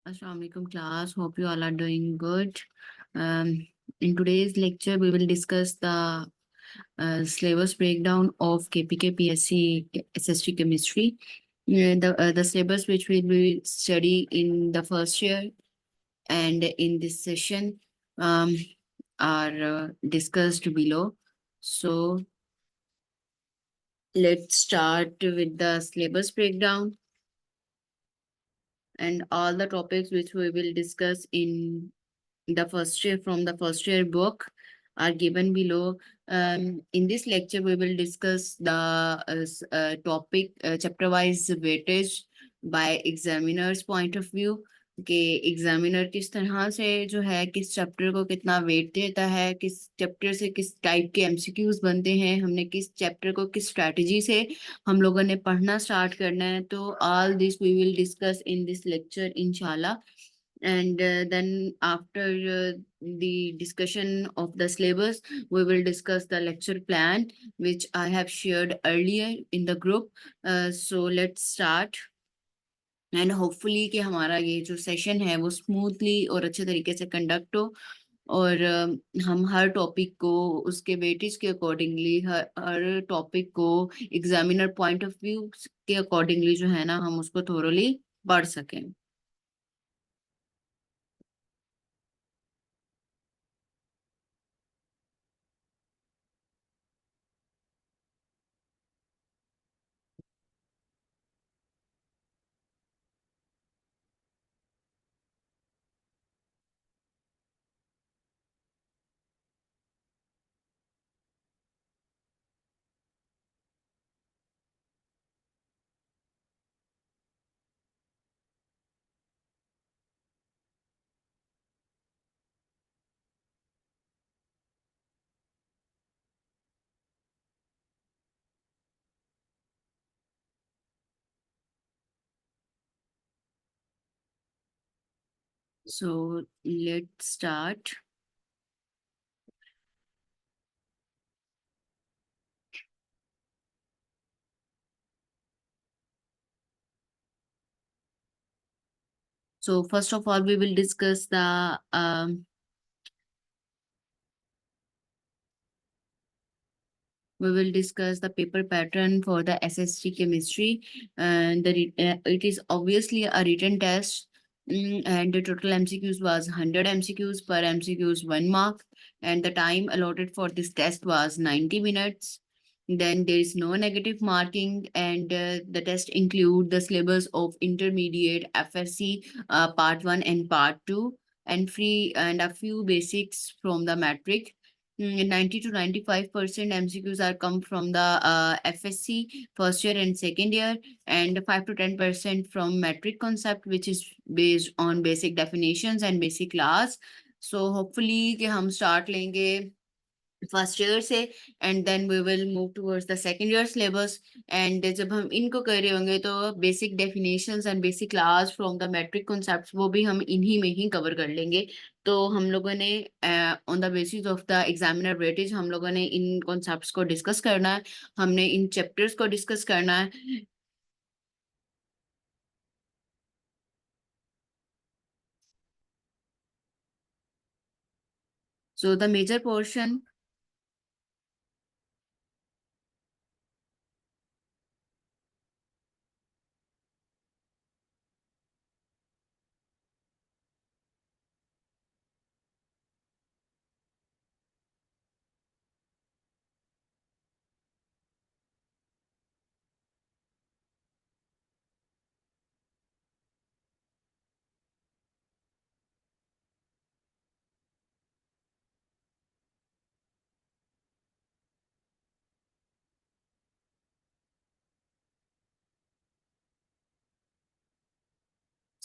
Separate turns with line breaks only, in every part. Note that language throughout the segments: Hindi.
Assalamualaikum class. Hope you all are doing good. In today's lecture, we will discuss the syllabus breakdown of KPK PSC SST chemistry. The syllabus which we will study in the first year and in this session um, are discussed below. So let's start with the syllabus breakdown. And all the topics which we will discuss in the first year from the first year book are given below. In this lecture, we will discuss the topic chapter wise weightage by examiner's point of view कि एग्जामिनर किस तरह से जो है किस चैप्टर को कितना वेट देता है, किस चैप्टर से किस टाइप के एमसीक्यूज बनते हैं, हमने किस चैप्टर को किस स्ट्रैटेजी से हम लोगों ने पढ़ना स्टार्ट करना है. तो all this we will discuss in this lecture इंशाल्लाह. And then after the discussion of the syllabus, we will discuss the lecture plan which I have shared earlier in the group. So let's start. And hopefully कि हमारा ये जो सेशन है वो स्मूथली और अच्छे तरीके से कंडक्ट हो और हम हर टॉपिक को उसके वेटेज के अकॉर्डिंगली हर टॉपिक को एग्जामिनर पॉइंट ऑफ व्यू के अकॉर्डिंगली जो है ना हम उसको थोरोली पढ़ सकें. So let's start. So first of all, we will discuss the paper pattern for the SST chemistry. And it is obviously a written test. And the total MCQs was 100 MCQs, per MCQs 1 mark, and the time allotted for this test was 90 minutes. Then there is no negative marking, and the test include the syllabus of intermediate FSC part 1 and part 2, and free and a few basics from the metric. 90 to 95% MCQs are come from the FSC first year and second year, and 5 to 10% from metric concept, which is based on basic definitions and basic class. So hopefully कि हम start लेंगे फर्स्ट ईयर से, and then we will move towards the second year syllabus. And जब हम इनको कर रहे होंगे तो basic definitions and basic class from the matric concepts वो भी हम इन्हीं में ही कवर कर लेंगे. तो हम लोगों ने on the basis of the examiner weightage हम लोगों ने इन कॉन्सेप्ट्स को डिस्कस करना है, हमने इन चैप्टर्स को डिस्कस करना है. So the major portion.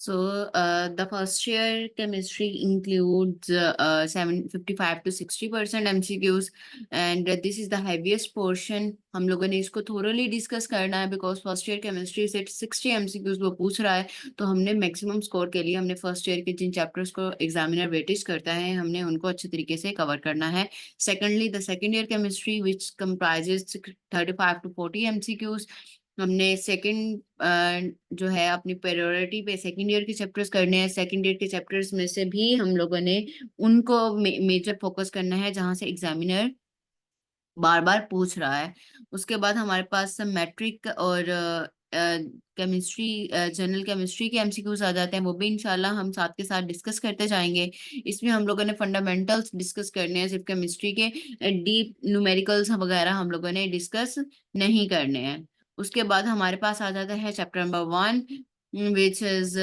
So the first year chemistry includes 755 to 60% MCQs, and this is the heaviest portion. हम लोगों ने इसको thoroughly discuss करना है because first year chemistry से 60 MCQs वो पूछ रहा है. तो हमने maximum score के लिए हमने first year के जिन chapters को examiner weightage करता है हमने उनको अच्छे तरीके से cover करना है. Secondly, the second year chemistry which comprises 35 to 40 MCQs. हमने सेकंड जो है अपनी प्रायोरिटी पे सेकंड ईयर के चैप्टर्स करने हैं। सेकंड ईयर के चैप्टर्स में से भी हम लोगों ने उनको मेजर फोकस करना है जहां से एग्जामिनर बार बार पूछ रहा है। उसके बाद हमारे पास मैट्रिक और केमिस्ट्री, जनरल केमिस्ट्री के एमसीक्यूज आ जाते हैं, वो भी इंशाल्लाह हम साथ के साथ डिस्कस करते जाएंगे। इसमें हम लोगों ने फंडामेंटल्स डिस्कस करने हैं सिर्फ केमिस्ट्री के, डीप न्यूमेरिकल्स वगैरह हम लोगों ने डिस्कस नहीं करने हैं। उसके बाद हमारे पास आ जाता है chapter number 1, which is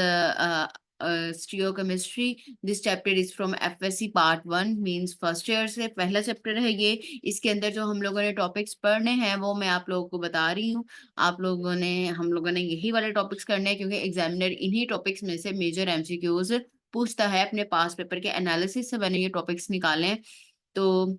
stereochemistry. This chapter is from FSc part 1, means first year से पहला चैप्टर है ये। इसके अंदर जो हम लोगों ने टॉपिक्स पढ़ने हैं वो मैं आप लोगों को बता रही हूँ। हम लोगों ने यही वाले टॉपिक्स करने हैं, क्योंकि एग्जामिनर इन्हीं टॉपिक्स में से मेजर एमसीक्यूज पूछता है। अपने पास पेपर के एनालिसिस से मैंने ये टॉपिक्स निकाले हैं। तो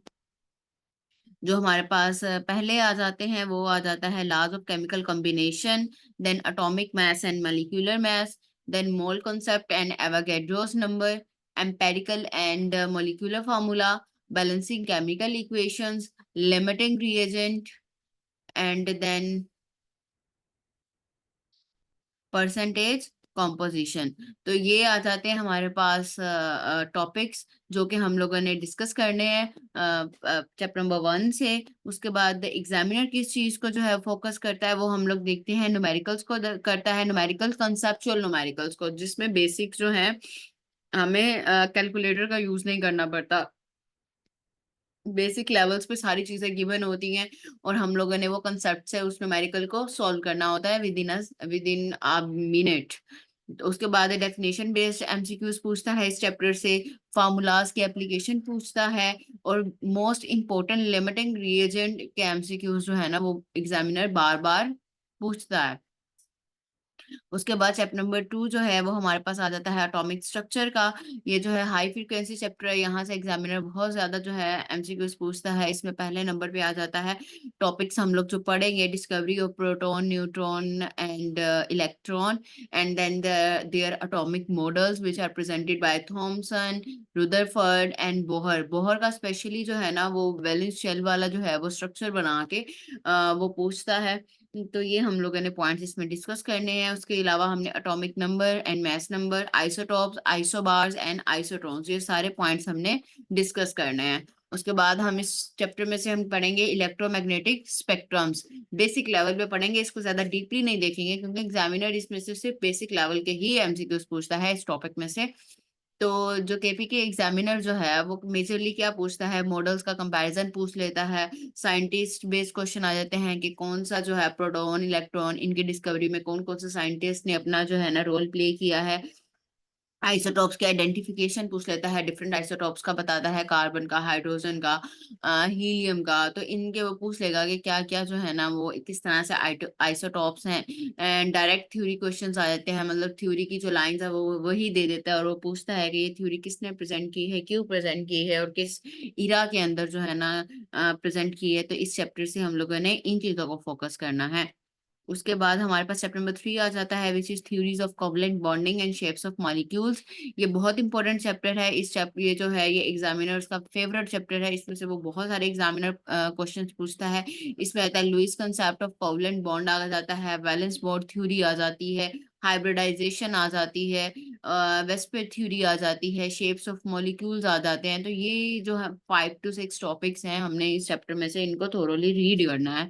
जो हमारे पास पहले आ जाते हैं वो आ जाता है laws of chemical combination, then atomic mass and molecular mass, then mole concept and Avogadro's number, empirical and molecular formula, balancing chemical equations, limiting reagent, and then percentage composition. तो ये आ जाते हैं हमारे पास टॉपिक्स जो कि हम लोगों ने डिस्कस करने हैं चैप्टर नंबर 1 से। उसके बाद एग्जामिनर किस चीज को जो है फोकस करता है वो हम लोग देखते हैं, न्यूमेरिकल्स को करता है, न्यूमेरिकल्स कंसेप्चुअल न्यूमेरिकल्स को, जिसमें बेसिक जो है हमें कैलकुलेटर का यूज नहीं करना पड़ता। बेसिक लेवल्स पे सारी चीजें गिवन होती हैं और हम लोगों ने वो कंसेप्ट से उस न्यूमेरिकल को सॉल्व करना होता है विद इन अ मिनट। तो उसके बाद डेफिनेशन बेस्ड एमसीक्यूज पूछता है इस चैप्टर से, फार्मूलाज की एप्लीकेशन पूछता है, और मोस्ट इंपॉर्टेंट लिमिटिंग रिएजेंट के एमसीक्यूज जो है ना वो एग्जामिनर बार बार पूछता है। उसके बाद चैप्टर नंबर 2 जो है वो हमारे पास आ जाता है एटॉमिक स्ट्रक्चर का। ये जो है हाई फ्रीक्वेंसी चैप्टर है, यहाँ से एग्जामिनर बहुत ज्यादा जो है एमसीक्यूज पूछता है। इसमें पहले नंबर पे आ जाता है टॉपिक्स हम लोग जो पढ़ेंगे, discovery of proton, neutron and electron, and then their atomic models which are presented by Thomson, Rutherford and Bohr. Bohr का स्पेशली जो है ना वो वैलेंस शेल वाला जो है वो स्ट्रक्चर बना के वो पूछता है। तो ये हम लोगों ने पॉइंट्स इसमें डिस्कस करने हैं। उसके अलावा हमने atomic number and mass number, isotopes, isobars and isotones, ये सारे पॉइंट्स हमने डिस्कस करने हैं। उसके बाद हम इस चैप्टर में से हम पढ़ेंगे इलेक्ट्रोमैग्नेटिक स्पेक्ट्रम्स। बेसिक लेवल पे पढ़ेंगे, इसको ज्यादा डीपली नहीं देखेंगे क्योंकि एग्जामिनर इसमें से सिर्फ बेसिक लेवल के ही एमसीक्यूज पूछता है इस टॉपिक में से। तो जो केपी के एग्जामिनर जो है वो मेजरली क्या पूछता है, मॉडल्स का कंपैरिजन पूछ लेता है। साइंटिस्ट बेस्ड क्वेश्चन आ जाते हैं कि कौन सा जो है प्रोटॉन, इलेक्ट्रॉन, इनकी डिस्कवरी में कौन कौन से साइंटिस्ट ने अपना जो है ना रोल प्ले किया है। आइसोटॉप्स के आइडेंटिफिकेशन पूछ लेता है, डिफरेंट आइसोटॉप्स का बताता है, कार्बन का, हाइड्रोजन का, हीलियम का। तो इनके वो पूछ लेगा कि क्या क्या जो है ना वो किस तरह से आइसोटॉप्स हैं। एंड डायरेक्ट थ्योरी क्वेश्चंस आ जाते हैं, मतलब थ्योरी की जो लाइंस है वो वही दे देता है और वो पूछता है कि ये थ्योरी किसने प्रेजेंट की है, क्यों प्रेजेंट की है, और किस इरा के अंदर जो है ना प्रेजेंट की है। तो इस चैप्टर से हम लोगों ने इन चीजों को फोकस करना है। उसके बाद हमारे पास चैप्टर नंबर 3 आ जाता है, which is theories of covalent bonding and shapes of molecules. ये बहुत इंपॉर्टेंट चैप्टर है। इस चैप्टर ये जो है ये एग्जामिनर्स का फेवरेट चैप्टर है। इसमें से वो बहुत सारे एग्जामिनर क्वेश्चंस पूछता है। इसमें आता है Lewis concept of covalent bond आ जाता है, वैलेंस बॉन्ड थ्योरी आ जाती है, हाइब्रिडाइजेशन आ जाती है, वेस्पर थ्योरी आ जाती है, शेप्स ऑफ मॉलिक्यूल्स आ जाते हैं। तो ये जो है 5 to 6 टॉपिक्स हैं, हमने इस चैप्टर में से इनको थोरोली रीड करना है।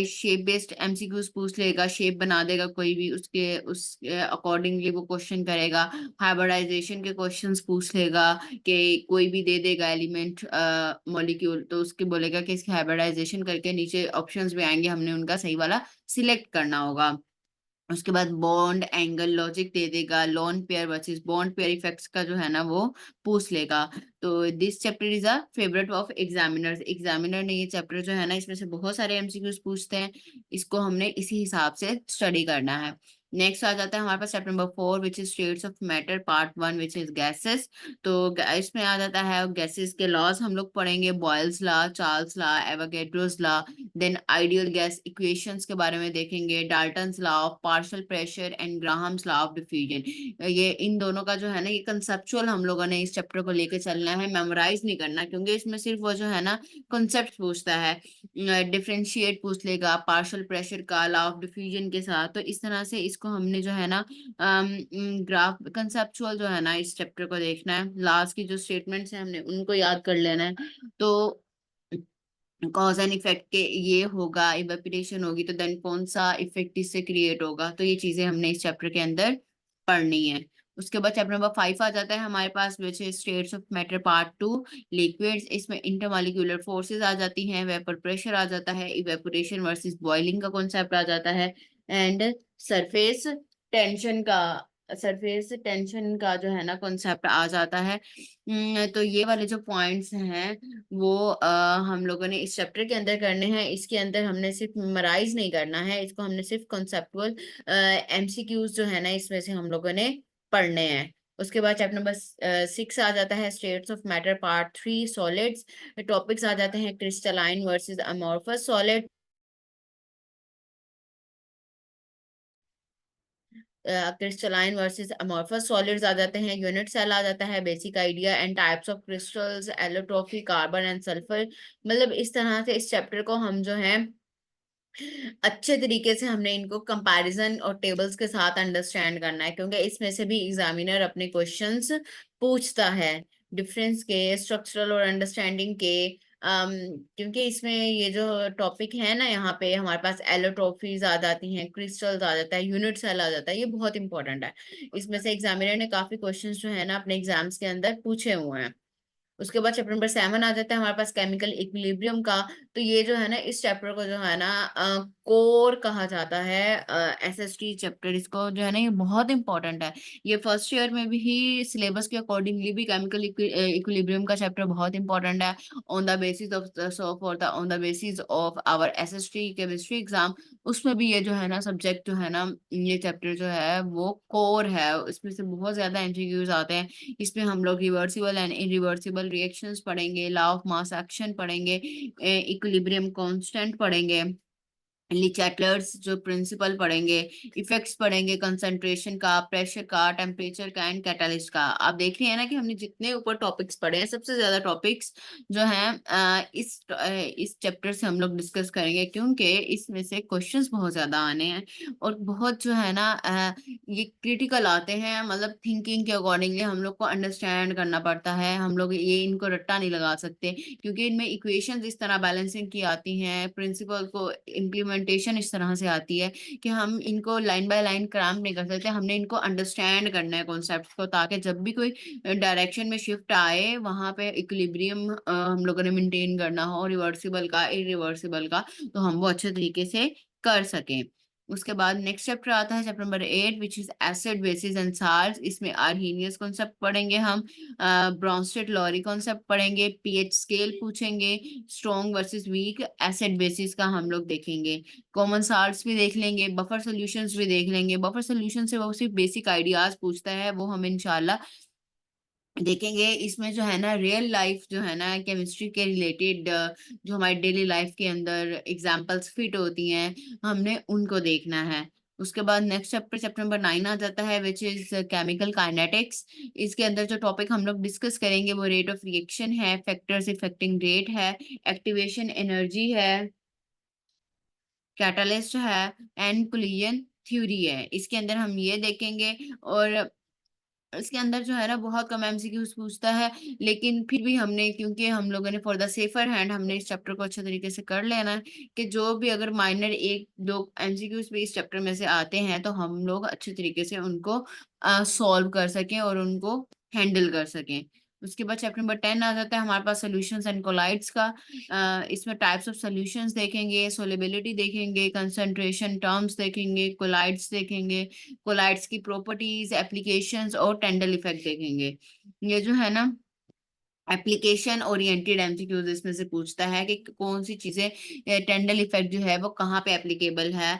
शेप बेस्ड एमसीक्यूज पूछ लेगा, शेप बना देगा कोई भी, उस अकॉर्डिंगली वो क्वेश्चन करेगा। हाइब्रिडाइजेशन के क्वेश्चंस पूछ लेगा कि कोई भी दे देगा एलिमेंट मॉलिक्यूल, तो उसके बोलेगा कि इसकी हाइब्रिडाइजेशन करके नीचे ऑप्शंस भी आएंगे, हमने उनका सही वाला सिलेक्ट करना होगा। उसके बाद बॉन्ड एंगल लॉजिक दे देगा, lone pair versus bond pair effects का जो है ना वो पूछ लेगा। तो this chapter is a favourite of examiners. Examiner ने ये चैप्टर जो है ना इसमें से बहुत सारे एमसीक्यूज पूछते हैं, इसको हमने इसी हिसाब से स्टडी करना है। नेक्स्ट आ जाता है हमारे पास chapter number 4 which is states of matter part 1 which is gases. तो इसमें आ जाता है गैसेस के लॉज हम लोग पढ़ेंगे, Boyle's law, Charles law, Avogadro's law. Then ideal gas equations के बारे में देखेंगे, Dalton's law of partial pressure and Graham's law of diffusion. ये इन दोनों का जो है ना ये कंसेप्चुअल हम लोगों ने इस चैप्टर को लेके चलना है, मेमोराइज नहीं करना, क्योंकि इसमें सिर्फ वो जो है ना कॉन्सेप्ट पूछता है। डिफरेंशिएट पूछ लेगा पार्शियल प्रेशर का लॉ ऑफ डिफ्यूजन के साथ। तो इस तरह से इसको हमने जो है ना ग्राफ कंसेप्चुअल जो है ना इस चैप्टर को देखना है। लास्ट की जो स्टेटमेंट्स हैं हमने उनको याद कर लेना है। तो कॉज एंड इफेक्ट के ये होगा, इवेपोरेशन होगी तो देन कौन सा इफेक्ट इससे क्रिएट होगा, तो ये चीजें हमने इस चैप्टर के अंदर पढ़नी है। उसके बाद चैप्टर नंबर 5 आ जाता है हमारे पास which is states of matter part 2 liquids. इसमें इंटरमॉलिक्यूलर फोर्सेस आ जाती हैं, वेपर प्रेशर आ जाता है, इवेपोरेशन वर्सेस बॉइलिंग का कॉन्सेप्ट आ जाता है, एंड सरफेस टेंशन का सरफेस टेंशन का जो है ना कॉन्सेप्ट आ जाता है। तो ये वाले जो पॉइंट्स हैं वो हम लोगों ने इस चैप्टर के अंदर करने हैं। इसके अंदर हमने सिर्फ मेमोराइज नहीं करना है, इसको हमने सिर्फ कॉन्सेप्टुअल एमसीक्यूज जो है ना इसमें से हम लोगों ने पढ़ने हैं। उसके बाद चैप्टर नंबर 6 आ जाता है states of matter part 3 solids. Topics आ जाते हैं crystalline versus amorphous solid, crystalline versus amorphous solids आ जाते हैं, यूनिट सेल आ जाता है, basic idea and types of crystals, allotropy, carbon and sulphur. मतलब इस तरह से इस चैप्टर को हम जो है अच्छे तरीके से हमने इनको कंपैरिजन और टेबल्स के साथ अंडरस्टैंड करना है, क्योंकि इसमें से भी एग्जामिनर अपने क्वेश्चंस पूछता है डिफरेंस के, स्ट्रक्चरल और अंडरस्टैंडिंग के। क्योंकि इसमें ये जो टॉपिक है ना यहाँ पे हमारे पास एलोट्रॉफीज आ जाती हैं, क्रिस्टल्स आ जाता है, यूनिट सेल आ जाता है, ये बहुत इंपॉर्टेंट है। इसमें से एग्जामिनर ने काफी क्वेश्चंस जो है ना अपने एग्जाम्स के अंदर पूछे हुए हैं। उसके बाद चैप्टर नंबर 7 आ जाता है हमारे पास केमिकल इक्विलिब्रियम का। तो ये जो है ना इस चैप्टर को जो है ना कोर कहा जाता है, एसएसटी चैप्टर इसको जो है ना ये बहुत इंपॉर्टेंट है। ये फर्स्ट ईयर में भी सिलेबस के अकॉर्डिंगली भी केमिकल इक्विलिब्रियम का चैप्टर बहुत इंपॉर्टेंट है। On the basis of so for the on the basis of our SST chemistry exam, उसमें भी ये जो है ना सब्जेक्ट जो है ना ये चैप्टर जो है वो कोर है, इसमें से बहुत ज्यादा एमसीक्यूज आते हैं। इसमें हम लोग रिवर्सिबल एंड इरिवर्सिबल रिएक्शंस पढ़ेंगे, लॉ ऑफ मास एक्शन पढ़ेंगे, इक्विलिब्रियम कांस्टेंट पढ़ेंगे, लिचैटलर्स जो प्रिंसिपल पढ़ेंगे, इफेक्ट्स पढ़ेंगे कंसंट्रेशन का, प्रेशर का, टेम्परेचर का एंड कैटालिस्ट का। आप देख रहे हैं ना कि हमने जितने ऊपर टॉपिक्स पढ़े हैं सबसे ज्यादा टॉपिक्स जो हैं इस चैप्टर से हम लोग डिस्कस करेंगे, क्योंकि इसमें से क्वेश्चंस बहुत ज्यादा आने हैं और बहुत जो है ना ये क्रिटिकल आते हैं। मतलब थिंकिंग के अकॉर्डिंगली हम लोग को अंडरस्टैंड करना पड़ता है, हम लोग ये इनको रट्टा नहीं लगा सकते, क्योंकि इनमें इक्वेशंस इस तरह बैलेंसिंग की आती हैं, प्रिंसिपल को इम्प्लीमेंटेशन इस तरह से आती है कि हम इनको लाइन बाय लाइन क्रैम्प नहीं कर सकते, हमने इनको अंडरस्टैंड करना है कॉन्सेप्ट को, ताकि जब भी कोई डायरेक्शन में शिफ्ट आए वहां पे इक्विलिब्रियम हम लोगों ने मेंटेन करना हो, रिवर्सिबल का, इरिवर्सिबल का, तो हम वो अच्छे तरीके से कर सकें। उसके बाद नेक्स्ट चैप्टर आता है chapter number 8 which is acid basis and salts. इसमें आर्हीनियस कॉन्सेप्ट पढ़ेंगे हम, ब्रॉन्स्टेड लॉरी कॉन्सेप्ट पढ़ेंगे, पीएच स्केल पूछेंगे, strong versus weak acid basis का हम लोग देखेंगे, कॉमन साल्ट्स भी देख लेंगे, बफर सॉल्यूशंस भी देख लेंगे। बफर सॉल्यूशन से वो सिर्फ बेसिक आइडियाज पूछता है, वो हम इंशाल्लाह देखेंगे। इसमें जो है ना रियल लाइफ जो है ना केमिस्ट्री के रिलेटेड जो हमारी डेली लाइफ के अंदर एग्जांपल्स फिट होती हैं, हमने उनको देखना है। उसके बाद नेक्स्ट चैप्टर चैप्टर नंबर 9 आ जाता है विच इज केमिकल काइनेटिक्स। इसके अंदर जो टॉपिक हम लोग डिस्कस करेंगे वो रेट ऑफ रिएक्शन है, फैक्टर्स इफेक्टिंग रेट है, एक्टिवेशन एनर्जी है, कैटालिस्ट है एंड कोलिजन थ्योरी है। इसके अंदर हम ये देखेंगे। और इसके अंदर जो है ना बहुत कम एमसीक्यूज पूछता है, लेकिन फिर भी हमने, क्योंकि हम लोगों ने फॉर द सेफर हैंड हमने इस चैप्टर को अच्छे तरीके से कर लेना है कि जो भी अगर माइनर एक दो एमसीक्यूज भी इस चैप्टर में से आते हैं तो हम लोग अच्छे तरीके से उनको सॉल्व कर सकें और उनको हैंडल कर सकें। उसके बाद चैप्टर नंबर 10 आ जाता है हमारे पास सॉल्यूशंस एंड कोलाइड्स का। इसमें टाइप्स ऑफ सॉल्यूशंस देखेंगे, सोलेबिलिटी देखेंगे, कंसंट्रेशन टर्म्स देखेंगे, कोलाइड्स देखेंगे, कोलाइड्स की प्रॉपर्टीज, एप्लीकेशंस और टेंडल इफेक्ट देखेंगे। ये जो है ना एप्लीकेशन ओरिएंटेड एमसीक्यूज इसमें से पूछता है कि कौन सी चीजें टेंडल इफेक्ट जो है वो कहाँ पे एप्लीकेबल है।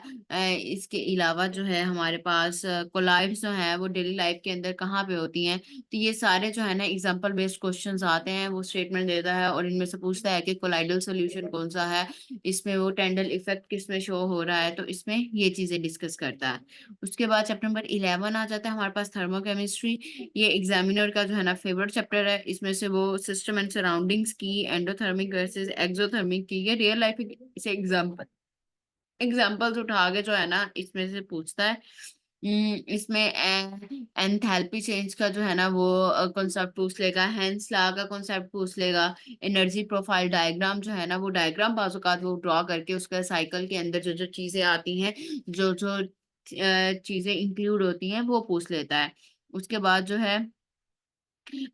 इसके अलावा जो है हमारे पास कोलाइड्स जो है वो डेली लाइफ के अंदर कहाँ पे होती हैं। तो ये सारे जो है ना एग्जांपल बेस्ड क्वेश्चंस आते हैं, वो स्टेटमेंट देता है और इनमें से पूछता है कि कोलाइडल सोल्यूशन कौन सा है, इसमें वो टेंडल इफेक्ट किसमें शो हो रहा है, तो इसमें ये चीजें डिस्कस करता है। उसके बाद चैप्टर नंबर 11 आ जाता है हमारे पास थर्मोकेमिस्ट्री। ये एग्जामिनर का जो है ना फेवरेट चैप्टर है। इसमें से वो सिस्टम एंड सराउंडिंग्स की, एंडोथर्मिक वर्सेस एक्सोथर्मिक की, ये रियल लाइफ से एग्जाम्पल्स उठा के जो है ना इसमें से पूछता है। इसमें एंथैल्पी चेंज का जो है ना वो कॉन्सेप्ट पूछ लेगा, हेंस लॉ का कॉन्सेप्ट पूछ लेगा, एनर्जी प्रोफाइल डायग्राम जो है ना वो डायग्राम बाजुकात वो ड्रॉ करके उसका साइकिल के अंदर जो जो चीजें आती हैं, जो जो चीजें इंक्लूड होती हैं वो पूछ लेता है। उसके बाद जो है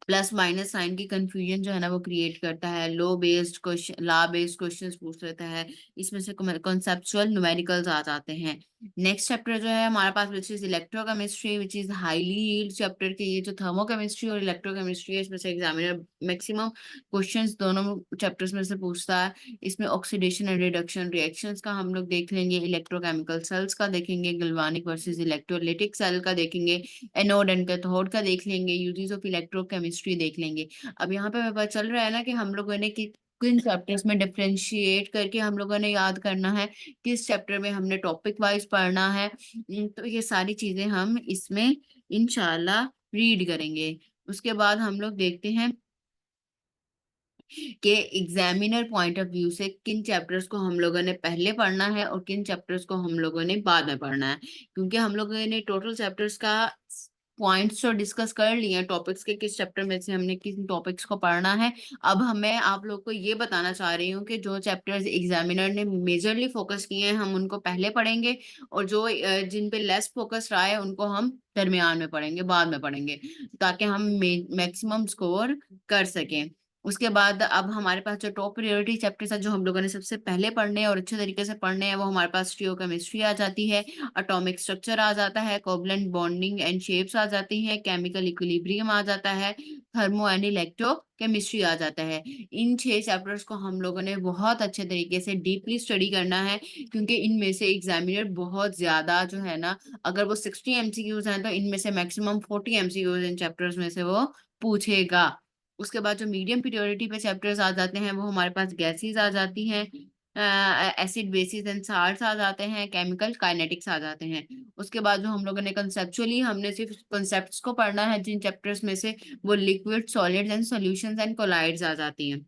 प्लस माइनस साइन की कंफ्यूजन जो है ना वो क्रिएट करता है। लॉ बेस्ड क्वेश्चंस पूछ लेता है। इसमें से कॉन्सेप्चुअल न्यूमेरिकल्स आ जाते हैं। नेक्स्ट चैप्टर जो है हमारे पास which is electrochemistry, which is highly yield chapter के। ये जो थर्मोकेमिस्ट्री और इलेक्ट्रोकेमिस्ट्री है इसमें से एग्जामिनर मैक्सिमम क्वेश्चंस दोनों चैप्टर्स में से पूछता है। इसमें ऑक्सीडेशन एंड रिडक्शन रिएक्शंस का हम लोग देख लेंगे, इलेक्ट्रोकेमिकल सेल्स का देखेंगे, गल्वानिक वर्सेस इलेक्ट्रोलाइटिक सेल का देखेंगे, एनोड एंड कैथोड का देख लेंगे, यूजेस ऑफ इलेक्ट्रोकेमिस्ट्री देख लेंगे। अब यहाँ पे हमें पता चल रहा है ना कि हम लोगों ने किन चैप्टर्स में डिफरेंशिएट करके हम लोगों ने याद करना है, किस चैप्टर में हमने टॉपिक वाइज पढ़ना है। तो ये सारी चीजें हम इसमें इंशाल्लाह रीड करेंगे। उसके बाद हम लोग देखते हैं कि एग्जामिनर पॉइंट ऑफ व्यू से किन चैप्टर्स को हम लोगों ने पहले पढ़ना है और किन चैप्टर्स को हम लोगों ने बाद में पढ़ना है। क्योंकि हम लोगों ने टोटल चैप्टर्स का पॉइंट्स तो डिस्कस कर लिए हैं, टॉपिक्स के किस चैप्टर में से हमने किन टॉपिक्स को पढ़ना है। अब मैं आप लोग को ये बताना चाह रही हूँ कि जो चैप्टर्स एग्जामिनर ने मेजरली फोकस किए हैं हम उनको पहले पढ़ेंगे, और जो जिन पे लेस फोकस रहा है उनको हम दरमियान में पढ़ेंगे, बाद में पढ़ेंगे, ताकि हम मैक्सिमम स्कोर कर सकें। उसके बाद अब हमारे पास जो टॉप प्रायोरिटी चैप्टर्स है जो हम लोगों ने सबसे पहले पढ़ने हैं और अच्छे तरीके से पढ़ने हैं, वो हमारे पास स्टीरियोकेमिस्ट्री आ जाती है, एटॉमिक स्ट्रक्चर आ जाता है, कोवलेंट बॉन्डिंग एंड शेप्स आ जाती हैं, केमिकल इक्विलिब्रियम आ जाता है, थर्मो एंड इलेक्ट्रो केमिस्ट्री आ जाता है। इन 6 चैप्टर्स को हम लोगों ने बहुत अच्छे तरीके से डीपली स्टडी करना है, क्योंकि इनमें से एग्जामिनर बहुत ज्यादा जो है ना, अगर वो 60 एमसीक्यूज हैं तो इनमें से मैक्सिमम 40 एमसीक्यूज इन चैप्टर्स में से वो पूछेगा। उसके बाद जो मीडियम प्योरिटी पे चैप्टर्स आ जाते हैं वो हमारे पास गैसेस आ जाती हैं, एसिड बेसिस एंड साल्ट्स आ जाते हैं, केमिकल काइनेटिक्स आ जाते हैं। उसके बाद जो हम लोगों ने कंसेप्चुअली हमने सिर्फ कंसेप्ट्स को पढ़ना है जिन चैप्टर्स में से, वो liquid solids and solutions and colloids आ जाती हैं।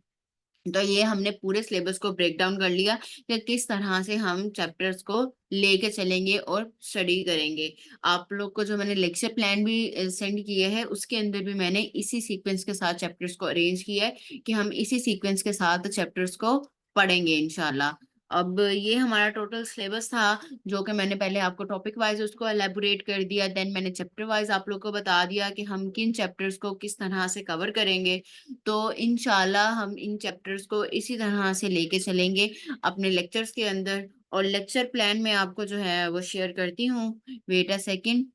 तो ये हमने पूरे सिलेबस को ब्रेक डाउन कर लिया कि किस तरह से हम चैप्टर्स को लेके चलेंगे और स्टडी करेंगे। आप लोग को जो मैंने लेक्चर प्लान भी सेंड किए हैं उसके अंदर भी मैंने इसी सीक्वेंस के साथ चैप्टर्स को अरेंज किया है कि हम इसी सीक्वेंस के साथ चैप्टर्स को पढ़ेंगे इंशाल्लाह। अब ये हमारा टोटल सिलेबस था, जो कि मैंने पहले आपको टॉपिक वाइज उसको एलेबोरेट कर दिया, देन मैंने चैप्टर वाइज आप लोग को बता दिया कि हम किन चैप्टर्स को किस तरह से कवर करेंगे। तो इंशाल्लाह हम इन चैप्टर्स को इसी तरह से लेके चलेंगे अपने लेक्चर्स के अंदर। और लेक्चर प्लान में आपको जो है वो शेयर करती हूँ, wait a second.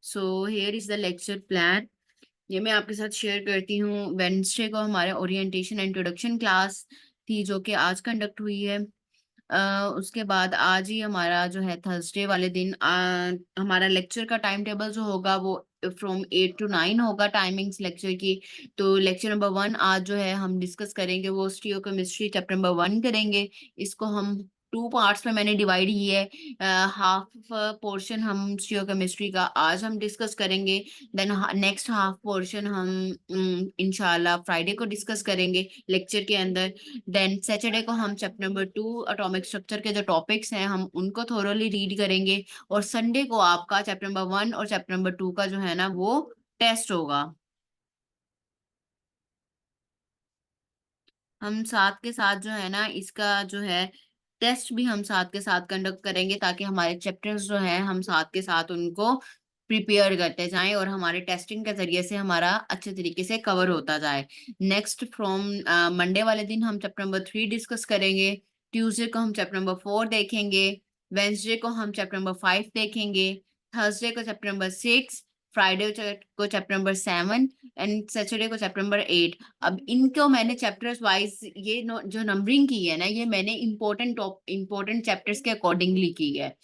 So here is the lecture plan, ये मैं आपके साथ शेयर करती हूँ। वेडनेसडे को हमारे ओरिएंटेशन इंट्रोडक्शन क्लास थी जो कि आज कंडक्ट हुई है। उसके बाद आज ही हमारा जो है थर्सडे वाले दिन हमारा लेक्चर का टाइम टेबल जो होगा वो फ्रॉम 8 to 9 होगा टाइमिंग्स लेक्चर की। तो लेक्चर नंबर 1 आज जो है हम डिस्कस करेंगे वो स्टीरियोकेमिस्ट्री चैप्टर नंबर 1 करेंगे। इसको हम 2 पार्ट्स में मैंने डिवाइड किया है। हाफ पोर्शन हम स्टीरियोकेमिस्ट्री का आज हम डिस्कस करेंगे, देन नेक्स्ट हाफ पोर्शन हम इंशाल्लाह फ्राइडे को डिस्कस करेंगे लेक्चर के अंदर। देन सैटरडे को हम चैप्टर नंबर 2 एटॉमिक स्ट्रक्चर के जो टॉपिक्स हैं हम उनको थोरोली रीड करेंगे। और संडे को आपका चैप्टर नंबर 1 और चैप्टर नंबर 2 का जो है ना वो टेस्ट होगा। हम साथ के साथ जो है ना इसका जो है टेस्ट भी हम साथ के साथ कंडक्ट करेंगे, ताकि हमारे चैप्टर्स जो हैं हम साथ के साथ उनको प्रिपेयर करते जाएं और हमारे टेस्टिंग के जरिए से हमारा अच्छे तरीके से कवर होता जाए। नेक्स्ट फ्रॉम मंडे वाले दिन हम चैप्टर नंबर 3 डिस्कस करेंगे। ट्यूसडे को हम चैप्टर नंबर 4 देखेंगे। वेंसडे को हम चैप्टर नंबर 5 देखेंगे। थर्सडे को चैप्टर नंबर 6। फ्राइडे को चैप्टर नंबर 7 एंड सैटरडे को चैप्टर नंबर 8। अब इनको मैंने चैप्टर्स वाइज ये जो नंबरिंग की है ना, ये मैंने इम्पोर्टेंट चैप्टर्स के अकॉर्डिंगली की है।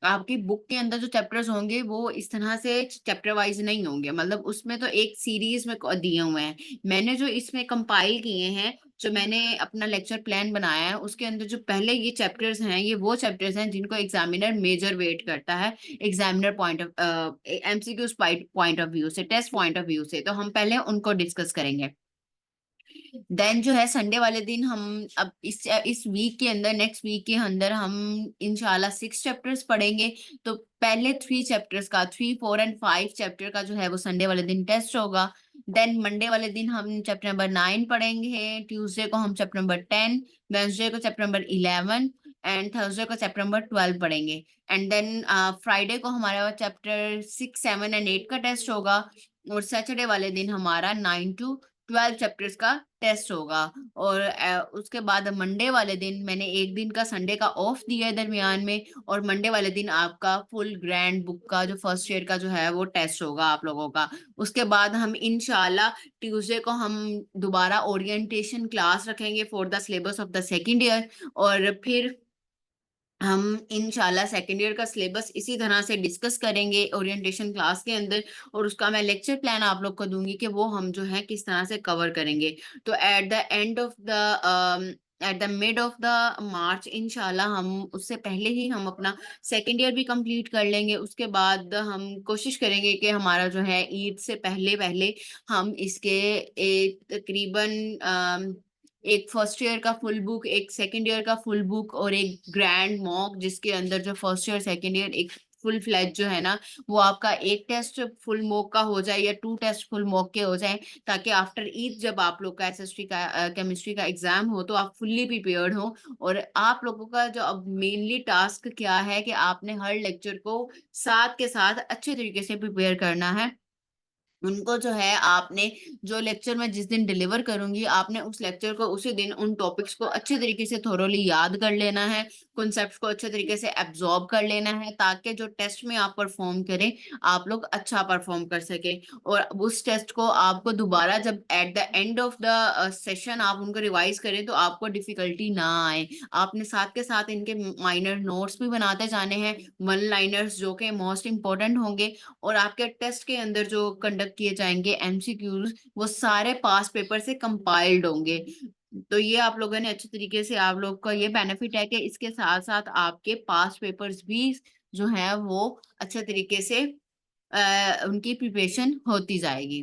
आपकी बुक के अंदर जो चैप्टर्स होंगे वो इस तरह से चैप्टर वाइज नहीं होंगे, मतलब उसमें तो एक सीरीज में दिए हुए हैं। मैंने जो इसमें कंपाइल किए हैं, जो मैंने अपना लेक्चर प्लान बनाया है, उसके अंदर जो पहले ये चैप्टर्स हैं, ये वो चैप्टर्स हैं जिनको एग्जामिनर मेजर वेट करता है, examiner point of MCQs point of view से, टेस्ट पॉइंट ऑफ व्यू से। तो हम पहले उनको डिस्कस करेंगे। देन जो है संडे वाले दिन हम अब इस वीक के अंदर, नेक्स्ट वीक के अंदर हम इंशाल्लाह 6 चैप्टर्स पढ़ेंगे। तो पहले 3 चैप्टर्स का, 3, 4 एंड 5 चैप्टर का जो है वो संडे वाले दिन टेस्ट होगा। देन मंडे वाले दिन हम चैप्टर नंबर 9 पढ़ेंगे। ट्यूसडे को हम चैप्टर नंबर 10, वेंसडे को चैप्टर नंबर 11 एंड थर्सडे को चैप्टर नंबर 12 पढ़ेंगे। एंड देन फ्राइडे को हमारा चैप्टर 6, 7 एंड 8 का टेस्ट होगा। और सैटरडे वाले दिन हमारा 9 to 12 चैप्टर्स का टेस्ट होगा। और उसके बाद मंडे वाले दिन मैंने एक दिन का संडे का ऑफ दिया है दरमियान में, और मंडे वाले दिन आपका फुल ग्रैंड बुक का जो फर्स्ट ईयर का जो है वो टेस्ट होगा आप लोगों का। उसके बाद हम इंशाल्लाह ट्यूसडे को हम दोबारा ओरिएंटेशन क्लास रखेंगे for the syllabus of the second year. और फिर हम इंशाल्लाह सेकेंड ईयर का सिलेबस इसी तरह से डिस्कस करेंगे ओरिएंटेशन क्लास के अंदर, और उसका मैं लेक्चर प्लान आप लोग को दूंगी कि वो हम जो है किस तरह से कवर करेंगे। तो at the mid of the March इंशाल्लाह हम, उससे पहले ही हम अपना सेकेंड ईयर भी कंप्लीट कर लेंगे। उसके बाद हम कोशिश करेंगे कि हमारा जो है ईद से पहले पहले हम इसके तकरीबन एक फर्स्ट ईयर का फुल बुक, एक सेकंड ईयर का फुल बुक और एक ग्रैंड मॉक, जिसके अंदर जो फर्स्ट ईयर सेकंड ईयर एक फुल फ्लैज जो है ना, वो आपका एक टेस्ट फुल मॉक का हो जाए या 2 टेस्ट फुल मॉक के हो जाए, ताकि आफ्टर ईद जब आप लोग का एसएसटी का केमिस्ट्री का एग्जाम हो तो आप फुल्ली प्रिपेयर्ड हो। और आप लोगों का जो अब मेनली टास्क क्या है कि आपने हर लेक्चर को साथ के साथ अच्छे तरीके से प्रिपेयर करना है। उनको जो है आपने, जो लेक्चर मैं जिस दिन डिलीवर करूंगी, आपने उस लेक्चर को उसी दिन उन टॉपिक्स को अच्छे तरीके से थोरोली याद कर लेना है, कॉन्सेप्ट्स को अच्छे तरीके से एब्जॉर्ब कर लेना है, ताकि जो टेस्ट में आप परफॉर्म करें आप लोग अच्छा परफॉर्म कर सके। और उस टेस्ट को आपको दोबारा जब at the end of the session आप उनको रिवाइज करें तो आपको डिफिकल्टी ना आए। आपने साथ के साथ इनके माइनर नोट्स भी बनाते जाने हैं, वन लाइनर्स जो कि मोस्ट इंपॉर्टेंट होंगे। और आपके टेस्ट के अंदर जो कंडक्ट किए जाएंगे एमसीक्यूज, वो सारे पास पेपर से कंपाइल्ड होंगे। तो ये आप लोगों ने अच्छे तरीके से, आप लोग का ये बेनिफिट है कि इसके साथ साथ आपके पास पेपर्स भी जो है वो अच्छे तरीके से उनकी प्रिपरेशन होती जाएगी।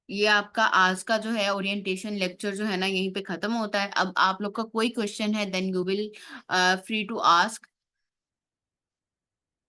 ये आपका आज का जो है ओरिएंटेशन लेक्चर जो है ना, यहीं पे खत्म होता है। अब आप लोग का कोई क्वेश्चन है then you will free to ask.